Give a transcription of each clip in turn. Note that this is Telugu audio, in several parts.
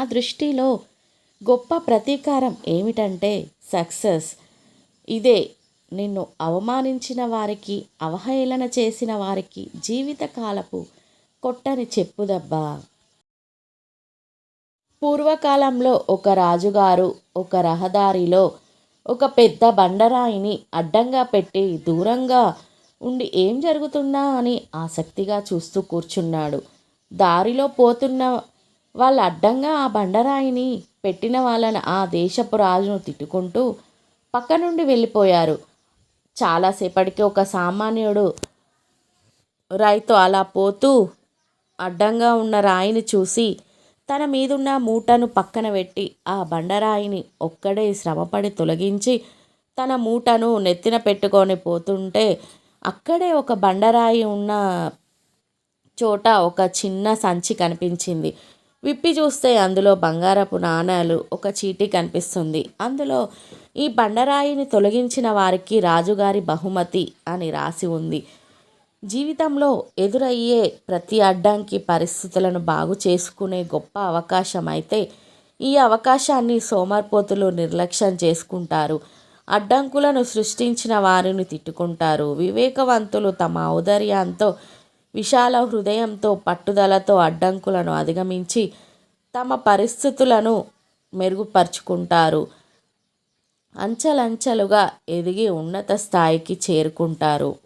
దృష్టిలో గొప్ప ప్రతీకారం ఏమిటంటే సక్సెస్. ఇదే నిన్ను అవమానించిన వారికి, అవహేళన చేసిన వారికి జీవితకాలపు కొట్టని చెప్పుదెబ్బ. పూర్వకాలంలో ఒక రాజుగారు ఒక రహదారిలో ఒక పెద్ద బండరాయిని అడ్డంగా పెట్టి దూరంగా ఉండి ఏం జరుగుతుందా అని ఆసక్తిగా చూస్తూ కూర్చున్నాడు. దారిలో పోతున్న వాళ్ళు అడ్డంగా ఆ బండరాయిని పెట్టిన వాళ్ళని ఆ దేశపు రాజును తిట్టుకుంటూ పక్క నుండి వెళ్ళిపోయారు. చాలాసేపటికి ఒక సామాన్యుడు రైతు అలా పోతూ అడ్డంగా ఉన్న రాయిని చూసి తన మీదున్న మూటను పక్కన పెట్టి ఆ బండరాయిని ఒక్కడే శ్రమపడి తొలగించి తన మూటను నెత్తిన పెట్టుకొని పోతుంటే అక్కడే ఒక బండరాయి ఉన్న చోట ఒక చిన్న సంచి కనిపించింది. విప్పి చూస్తే అందులో బంగారపు నాణేలు, ఒక చీటీ కనిపిస్తుంది. అందులో ఈ బండరాయిని తొలగించిన వారికి రాజుగారి బహుమతి అని రాసి ఉంది. జీవితంలో ఎదురయ్యే ప్రతి అడ్డంకి పరిస్థితులను బాగు చేసుకునే గొప్ప అవకాశం. అయితే ఈ అవకాశాన్ని సోమరిపోతులు నిర్లక్ష్యం చేసుకుంటారు. అడ్డంకులను సృష్టించిన వారిని తిట్టుకుంటారు. వివేకవంతులు తమ ఔదార్యంతో, విశాల హృదయంతో, పట్టుదలతో అడ్డంకులను అధిగమించి తమ పరిస్థితులను మెరుగుపరుచుకుంటారు. అంచెలంచెలుగా ఎదిగి ఉన్నత స్థాయికి చేరుకుంటారు.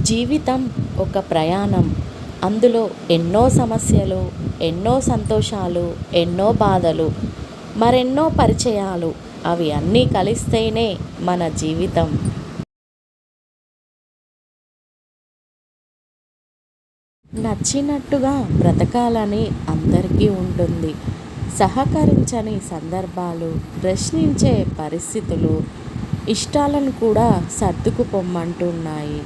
జీవితం ఒక ప్రయాణం. అందులో ఎన్నో సమస్యలు, ఎన్నో సంతోషాలు, ఎన్నో బాధలు, మరెన్నో పరిచయాలు. అవి అన్నీ కలిస్తేనే మన జీవితం. నచ్చినట్టుగా బ్రతకాలని అందరికీ ఉంటుంది. సహకరించని సందర్భాలు, ప్రశ్నించే పరిస్థితులు, ఇష్టాలను కూడా సర్దుకుపోమ్మంటున్నాయి.